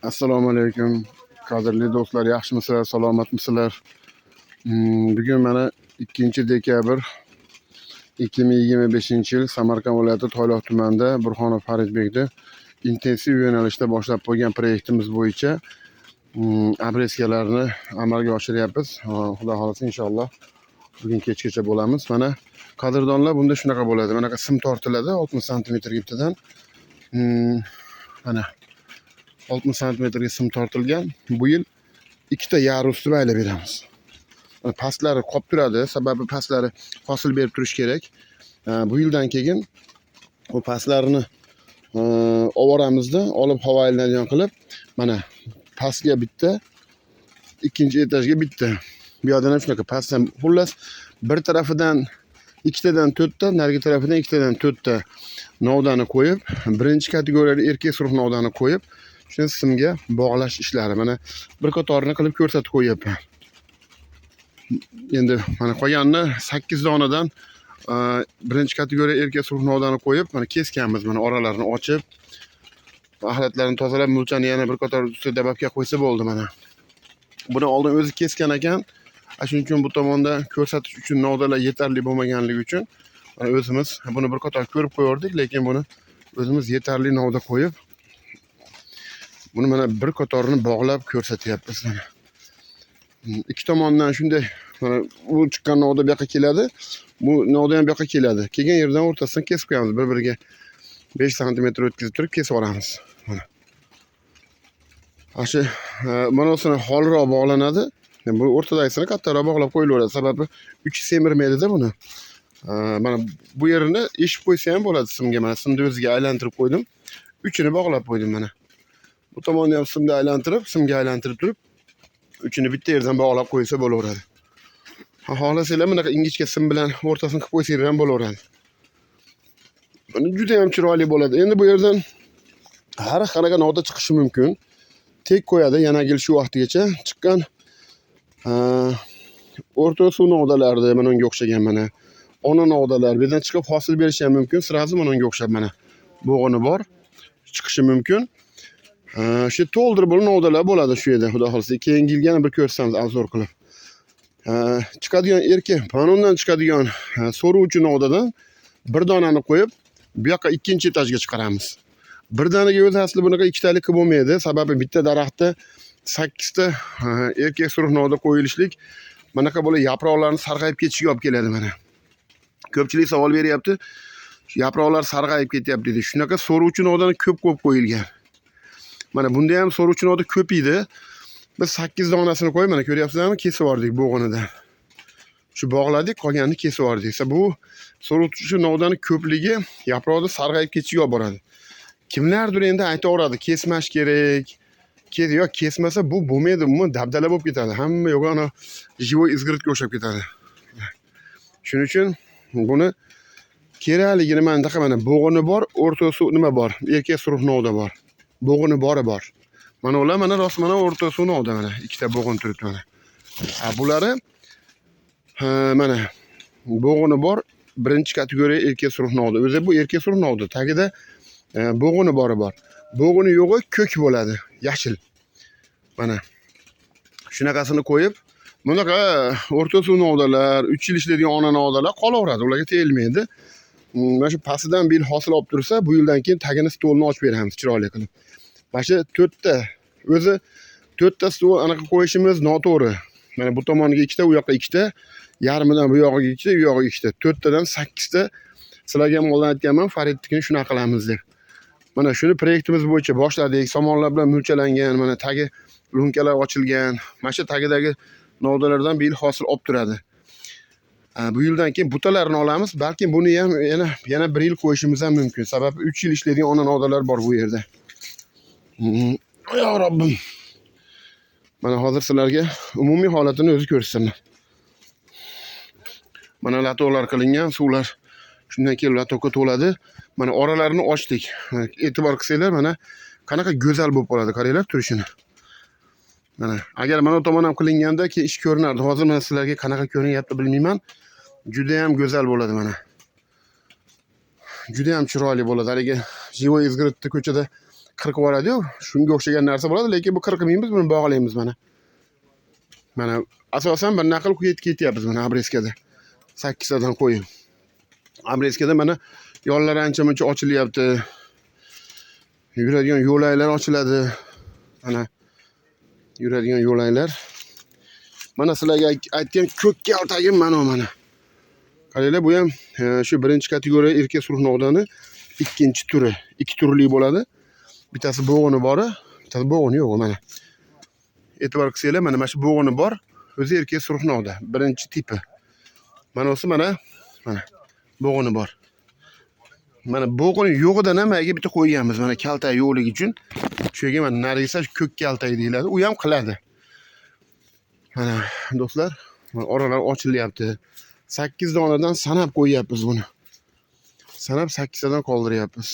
Assalomu alaykum. Qadrli do'stlar, yaxshimisizlar, salomatmisizlar? Bugun mana 2-dekabr 2025-yil Samarqand viloyati Toyloq tumanida Burxonov Faridbekda intensiv yo'nalishda boshlab qo'ygan proyektimiz bo'yicha obreskalarni amalga oshiryapmiz. Xudo xolasa inshaalloh bugun kechgacha bo'lamiz. Mana qadrdonlar, bunda shunaqa bo'ladi. Mana sim tortiladi 60 sm bittadan. Mana 60 santimetrga sim tortilgan. Bu yil ikkita yer usti baylab beramiz. Pastlari qolib turadi, sababi pastlari hosil berib turish kerak. Bu yildan keyin o pastlarini ovoramizda olib havo aylanadigan qilib, mana pastga bitta, ikkinchi etajga bitta. Bu yerdan ham shunaqa pastdan xullas bir tarafidan ikkitadan 4 ta, narigi tarafidan ikkitadan 4 ta novdani qo'yib, birinchi kategoriyali erkak surux novdani qo'yib, shuni simga bog'lash ishlari mana bir qatorni qilib ko'rsatib qo'yapman. Endi mana qolganini 8 donadan birinchi kategoriya erkak surux novdani qo'yib, mana kesganmiz, mana oralarini ochib, axlatlarini tozalab, mulchani yana bir qator ustiga dababga qo'ysa bo'ldi mana. Buni oldin o'zi kesgan ekan. Shuning uchun bu tomonda ko'rsatish uchun novdalar yetarli bo'lmaganligi uchun mana o'zimiz buni bir qator ko'rib qo'yardik, lekin buni o'zimiz yetarli novda qo'yib, buni mana bir qatorni bog'lab ko'rsatyapmiz mana. Ikki tomondan shunday mana bu chiqqan novda bu yoqqa keladi, bu novda ham bu yoqqa keladi. Kelgan yerdan o'rtasidan kesib qo'yamiz, bir-biriga 5 sm o'tkazib turib kesib olamiz. Mana. Shu monosini holroq bog'lanadi. Bu o'rtadagisini kattaroq bog'lab qo'yilaveradi, sababi uchi semirmaydi-da buni. Mana bu yerini eshib qo'ysa ham bo'ladi simga. Mana simni o'ziga aylantirib qo'ydim. Uchini bog'lab qo'ydim mana. Bu tomonni ham simga aylantirib turib, uchini bitta yerdan bog'lab qo'ysa bo'laveradi. Xohlasanglar bunaqa ingichka sim bilan o'rtasini qilib qo'ysanglar ham bo'laveradi. Buni juda ham chiroyli bo'ladi. Endi bu yerdan har qanaqa novda chiqishi mumkin. Tek qo'yadi, yana gel shu vaqtgacha chiqqan o'rta suv novdalarida mana unga o'xshagan mana. Ona novdalar bu yerdan chiqib hosil berishi ham mumkin. Sirazi mana unga o'xshab mana. Bo'g'ini bor, chiqishi mumkin. Shu to'ldirib novdalar bo'ladi shu yerda, xudo xolasa. Keyingi yilga bir ko'rsamiz azor qilib. Chiqadigan erkak panondan chiqadigan so'ruvchi novdadan bir donani qo'yib, bu yoqqa ikkinchi etajga chiqaramiz. Bir danaga o'zi asli bunaqa ikkitalik qilib bo'lmaydi, sababi bitta daraxtda 8 ta erkak surux novda qo'yilishlik bunaqa bo'lib yaproqlarni sarg'ayib ketishiga olib keladi mana. Ko'pchilik savol beryapti. Yaproqlar sarg'ayib ketyapti dedi. Shunaqa so'ruvchi novdani ko'p qo'yilgan. Mana bunda ham so'ruvchi novda ko'p edi. Biz 8 donasini qo'yib, mana ko'ryapsizlarmi, kesib yubordik bo'g'inidan. Shu bog'ladik, qolganini kesib yubordik. Bu so'ruvchi novdani ko'pligi yaproqda sarg'ayib ketishiga olib boradi. Kimlardir endi aytaveradi, kesmash kerak. Yo'q, kesmasa bu bo'lmaydi, bu dabdala bo'lib ketadi. Hamma yo'q ana живой izg'iritga o'xshab ketadi. Shuning uchun buni kerakligini mana bo'g'ini bor, o'rtasi nima bor? Erkak surux novda bor. Bo'g'ini bori bor. Mana ular mana rost mana o'rta suv novda mana ikkita bo'g'in turibdi mana. Bulari mana bo'g'ini bor, birinchi kategoriya erkak surux novda. O'zi bu erkak surux novda. Tagida bo'g'ini bori bor. Bo'g'ini yo'g'i ko'k bo'ladi, yashil. Mana shunaqasini qo'yib, bunaqa o'rta suv novdalar, 3 yil ishlaydigan ona novdalar qolaveradi, ularga tegilmaydi. Mana shu pastidan bir hosil olib tursa, bu yildan keyin tagini stolni ochib beramiz chiroyli qilib. Mana shu 4 ta, o'zi 4 ta stol anaqa qo'yishimiz noto'g'ri. Mana bu tomoniga 2 ta, u yoqqa 2 ta, yarmidan bu yog'iga 2 ta, u yog'iga 2 ta. 4 tadan 8 ta. Sizlarga ham oldin aytganman, Faridnikini shunaqa qilamiz deb. Mana shuni proyektimiz bo'yicha boshladik. Somonlar bilan mulchalangan, mana tagi lunkalar ochilgan. Mana shu tagidagi novdalardan bir hosil olib turadi. Bu yildan keyin butalarni olamiz. Balki buni ham yana 1 yil qo'yishimiz ham mumkin. Sababi 3 yil ishlaydigan ona novdalar bor bu yerda. Ya Robbim. Mana hozir sizlarga umumiy holatini o'zi ko'rsataman. Mana latolar qilingan, suvlar shundan keyin latoga to'ladi. Mana oralarini ochdik. E'tibor qilsanglar, mana qanaqa go'zal bo'lib qoladi, qaranglar turishini. Mana agar mana tomon ham qilinganda keyin ish ko'rinardi. Hozir men sizlarga qanaqa ko'rinyapti bilmayman. Juda ham go'zal bo'ladi mana. Juda ham chiroyli bo'ladi. Haligi живой izg'iritni ko'chada qirqib yuboradi-yu, shunga o'xshagan narsa bo'ladi, lekin bu qirqmaymiz, buni bog'laymiz mana. Mana asosan bir naql ketyapmiz mana abreskada. 8 tadan qo'yib. Abreskada mana yo'llar ancha-muncha ochilyapti. Yuradigan yo'laylar ochiladi. Mana yuradigan yo'laylar. Mana sizlarga aytgan ko'k kaltagim mana. Qaranglar, bu ham shu birinchi kategoriya erkak surxnoqdani ikkinchi turi. 2 turli bo'ladi. Bittasi bo'g'ini bori, bittasi bo'g'ini yo'q mana. E'tibor qilsanglar, mana shu bo'g'ini bor, o'zi erkak surxnoqda, birinchi tipi. Mana o'si mana bo'g'ini bor. Mana bo'g'ini yo'g'idan ham mayga bitta qo'yganmiz, mana kaltak yo'qligi uchun. Shu yerga mana narisa ko'k kaltak deyiladi, u ham qiladi. Mana do'stlar, oralar ochilyapti. 8 donadan sanab qo'yyapmiz buni. Sanab 8 tadan qoldiryapmiz.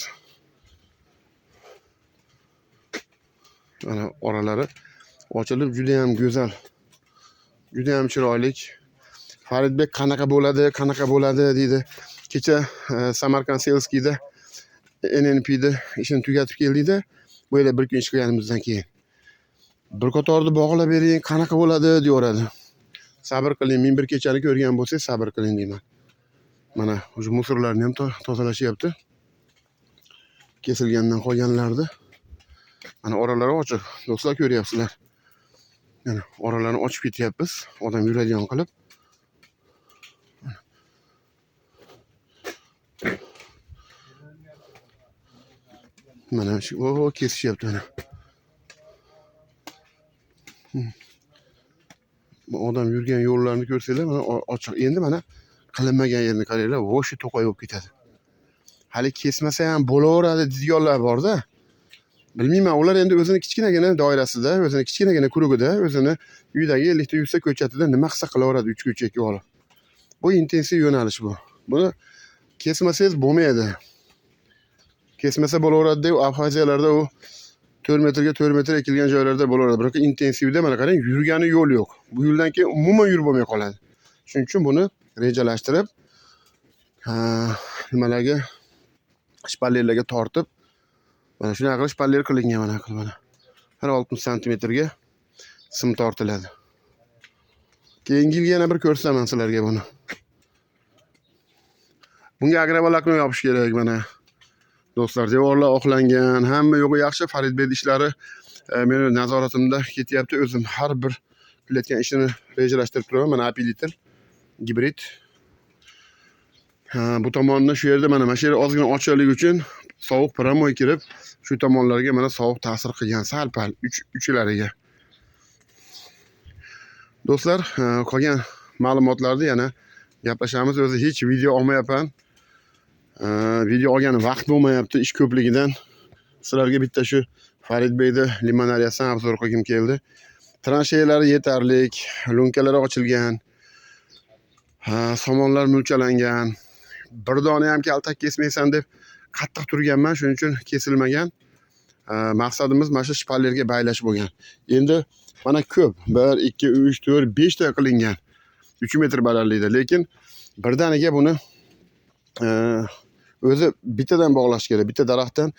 Mana oralari ochilib juda ham go'zal. Juda ham chiroyli. Faridbek qanaqa bo'ladi deydi. Kecha Samarqand Selskiyda NNP'da ishini tugatib keldi-da, bu yerda bir kun ish qilganimizdan keyin. Bir qatorni bog'lab bering, qanaqa bo'ladi deyoradi. Sabr qiling, men bir kechalik ko'rgan bo'lsangiz, sabr qiling deyman. Mana o'sha musorlarni ham tozalashyapti. Kesilgandan qolganlarni. Mana oralari ochiq. Do'stlar, ko'ryapsizlar. Mana oralarni ochib ketyapmiz, odam yuradigan qilib. Mana shu kesishyapti mana. Odam yurgan yo'llarni ko'rsanglar, mana ochiq. Endi mana qilinmagan yerni qaranglar, voshi to'qay bo'lib ketadi. Hali kesmasa ham bo'laveradi deydiganlar bor-da. Bilmayman, ular endi o'zini kichkinagina doirasida, o'zini kichkinagina kurugida, o'zini uydagi 50 ta 100 ta ko'chatida nima qilsa qilaveradi 3 ko'chakka olib. Bu intensiv yo'nalish bu. Buni kesmasangiz bo'lmaydi. Kesmasa bo'laveradi deb abxaziyalarda u 4 metrga 4 metr ekilgan joylarda bo'laveradi. Biroq intensivda mana qarang, yurgani yo'l yo'q. Bu yo'ldan keyin umuman yurib bo'lmay qoladi. Shuning uchun buni rejalashtirib, nimalarga shpallerlarga tortib, mana shunaqa qilib shpaller qilingan mana. Har 60 santimetrga sim tortiladi. Keyingi yilga yana bir ko'rsataman sizlarga buni. Bunga agrovolokno yopish kerak mana. Do'stlar, devorlar oqlangan, hamma yo'g'i yaxshi. Faridbek ishlari meni nazoratimda ketyapti. O'zim har bir qilayotgan ishini rejalashtirib turaman. Mana apilitel gibrid. Bu tomonni shu yerda mana shu yer ozgina ochiqligi uchun sovuq promoy kirib, shu tomonlarga mana sovuq ta'sir qilgan sal-pal uchlariga. Do'stlar, qolgan ma'lumotlarni yana gaplashamiz. O'zi hech video olmayapman. Video olgan vaqt bo'lmayapti ish ko'pligidan. Sizlarga bitta shu Faridbekda limonariyasini obzor qilgim keldi. Transheyalari yetarlik, lunkalari ochilgan. Somonlar mulchalangan. Bir dona ham kaltak kesmaysan deb qattiq turganman, shuning uchun kesilmagan. Maqsadimiz mana shu shpallerga baylash bo'lgan. Endi mana ko'p 1 2 3 4 5 ta qilingan. 3 metr balandlikda, lekin birdaniga buni o'zi bittadan bog'lash kerak. Bitta daraxtdan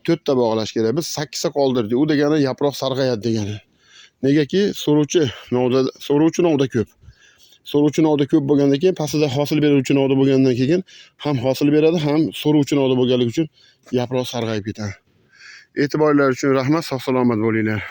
4 ta bog'lash kerak. Biz 8 ta qoldirdik. U degani yaproq sarg'ayadi degani. Negaki so'ruvchi novda ko'p. So'ruvchi novda ko'p bo'lgandan keyin pastida hosil beruvchi novda bo'lgandan keyin ham hosil beradi, ham so'ruvchi novda bo'lganligi uchun yaproq sarg'ayib ketadi. E'tiborlaringiz uchun rahmat, sog' salomat bo'linglar.